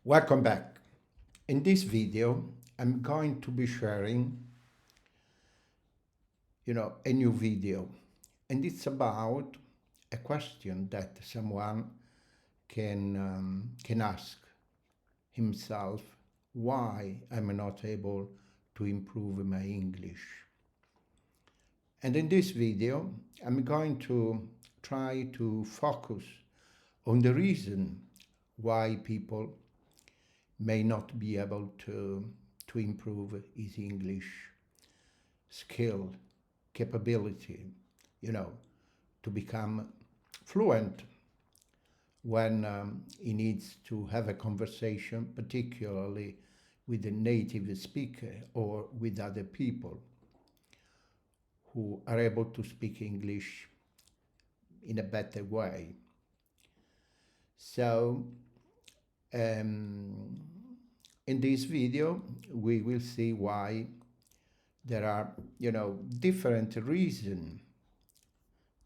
Welcome back. In this video, I'm going to be sharing, a new video. And it's about a question that someone can ask himself why I'm not able to improve my English. And in this video, I'm going to try to focus on the reason why people may not be able to improve his English skill, capability, you know, to become fluent when he needs to have a conversation, particularly with a native speaker or with other people who are able to speak English in a better way. So, um, in this video, we will see why there are, different reasons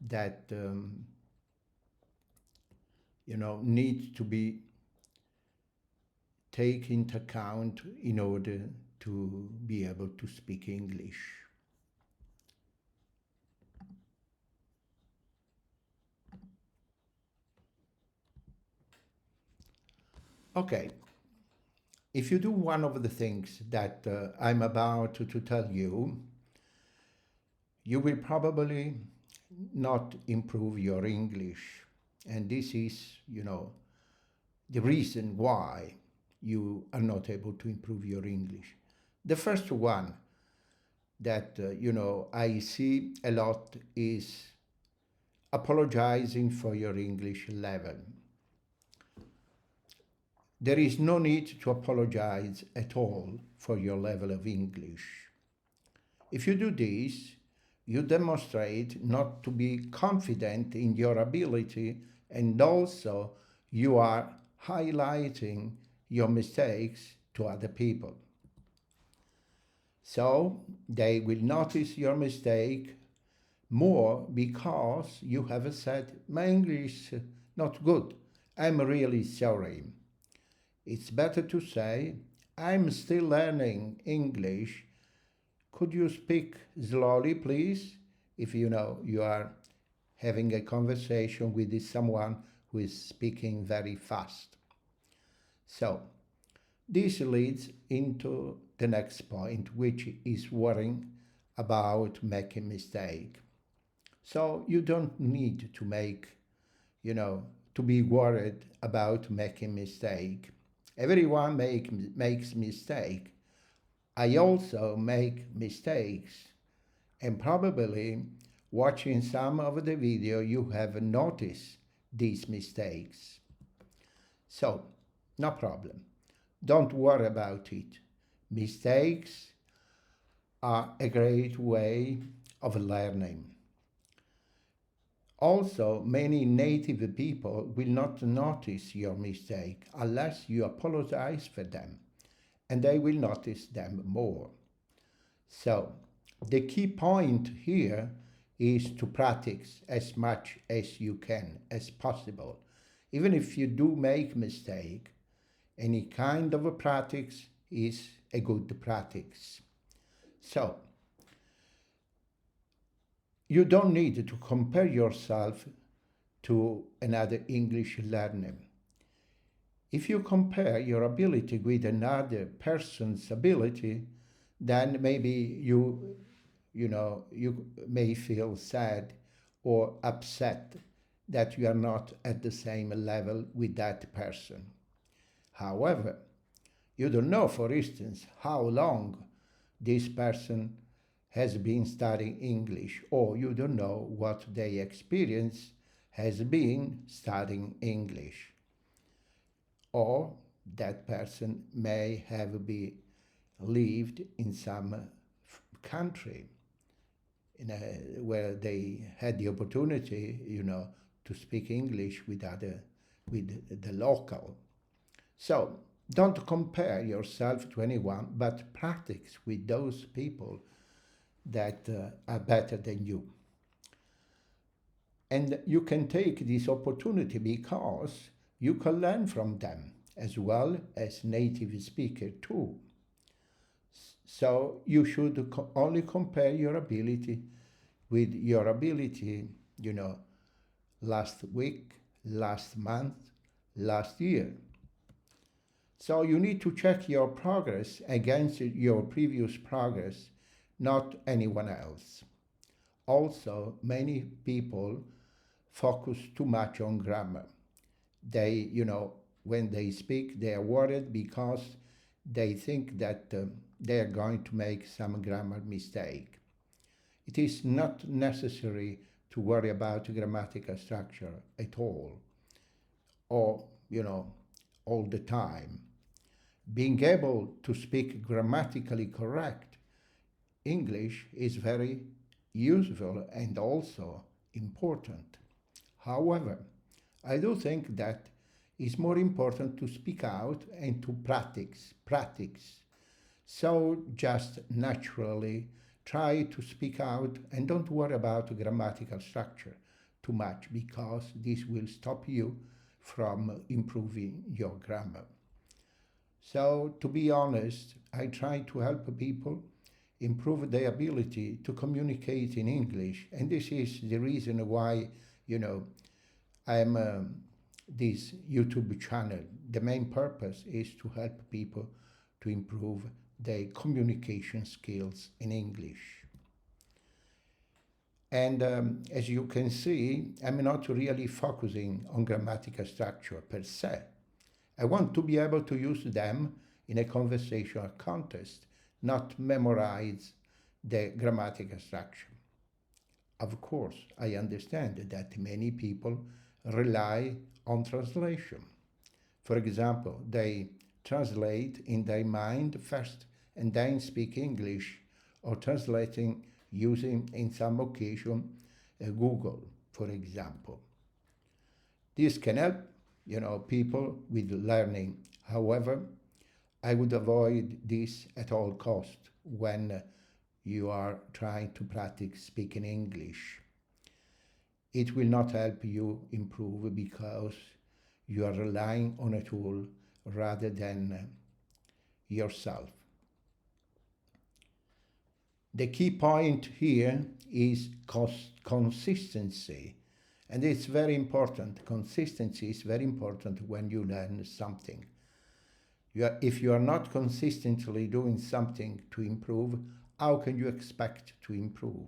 that, need to be taken into account in order to be able to speak English. Okay, if you do one of the things that I'm about to tell you, you will probably not improve your English. And this is, the reason why you are not able to improve your English. The first one that, I see a lot is apologizing for your English level. There is no need to apologize at all for your level of English. If you do this, you demonstrate not to be confident in your ability, and also you are highlighting your mistakes to other people. So they will notice your mistake more because you have said, my English not good. I'm really sorry. It's better to say, I'm still learning English. Could you speak slowly, please? If you are having a conversation with someone who is speaking very fast. So, this leads into the next point, which is worrying about making mistake. So you don't need to to be worried about making mistake. Everyone makes mistake. I also make mistakes, and probably watching some of the video you have noticed these mistakes. So, no problem. Don't worry about it. Mistakes are a great way of learning. Also, many native people will not notice your mistake unless you apologize for them, and they will notice them more. So, the key point here is to practice as much as you can, as possible. Even if you do make mistake, any kind of a practice is a good practice. So, you don't need to compare yourself to another English learner. If you compare your ability with another person's ability, then maybe you may feel sad or upset that you are not at the same level with that person. However, you don't know, for instance, how long this person has been studying English, or you don't know what their experience has been studying English. Or that person may have been lived in some country where they had the opportunity, to speak English with the local. So don't compare yourself to anyone, but practice with those people that are better than you. And you can take this opportunity because you can learn from them. as well as native speaker too. So you should only compare your ability with your ability, you know, last week, last month, last year. So you need to check your progress against your previous progress, not anyone else. Also, many people focus too much on grammar. When they speak, they are worried because they think that they are going to make some grammar mistake. It is not necessary to worry about grammatical structure at all, or, all the time. Being able to speak grammatically correct English is very useful and also important. However, I do think that it's more important to speak out and to practice. So just naturally try to speak out and don't worry about grammatical structure too much because this will stop you from improving your grammar. So, to be honest, I try to help people improve their ability to communicate in English, and this is the reason why, you know, I'm this YouTube channel. The main purpose is to help people to improve their communication skills in English. And as you can see, I'm not really focusing on grammatical structure per se. I want to be able to use them in a conversational context, not memorize the grammatical structure. Of course, I understand that many people rely on translation. For example, they translate in their mind first and then speak English, or translating using, in some occasion, Google, for example. This can help, people with learning. However, I would avoid this at all cost when you are trying to practice speaking English. It will not help you improve because you are relying on a tool rather than yourself. The key point here is consistency, and it's very important. Consistency is very important when you learn something. If you are not consistently doing something to improve, how can you expect to improve?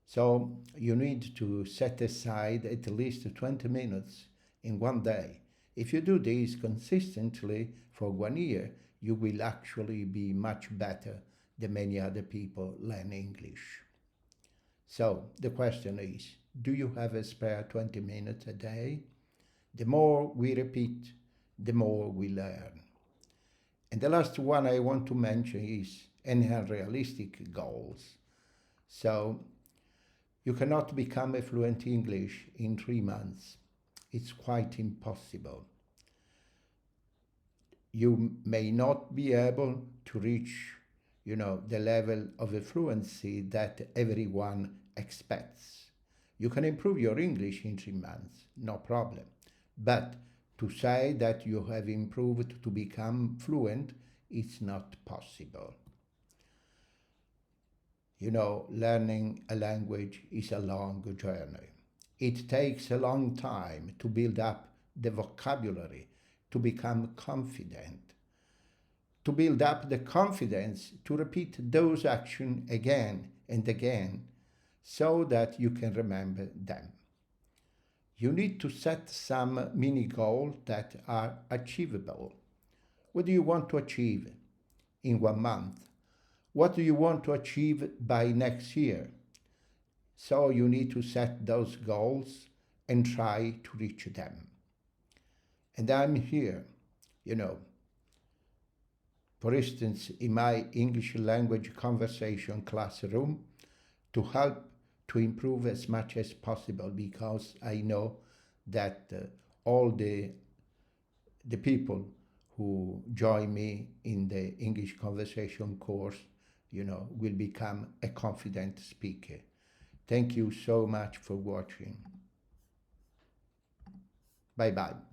So you need to set aside at least 20 minutes in one day. If you do this consistently for 1 year, you will actually be much better than many other people learn English. So the question is, do you have a spare 20 minutes a day? The more we repeat, the more we learn. And the last one I want to mention is unrealistic goals. So you cannot become a fluent English in 3 months. It's quite impossible. You may not be able to reach, the level of fluency that everyone expects. You can improve your English in 3 months, no problem. But to say that you have improved to become fluent, it's not possible. Learning a language is a long journey. It takes a long time to build up the vocabulary, to become confident, to build up the confidence to repeat those actions again and again so that you can remember them. You need to set some mini goals that are achievable. What do you want to achieve in 1 month? What do you want to achieve by next year? So you need to set those goals and try to reach them. And I'm here, for instance, in my English language conversation classroom to help to improve as much as possible because I know that all the people who join me in the English conversation course, will become a confident speaker. Thank you so much for watching. Bye bye.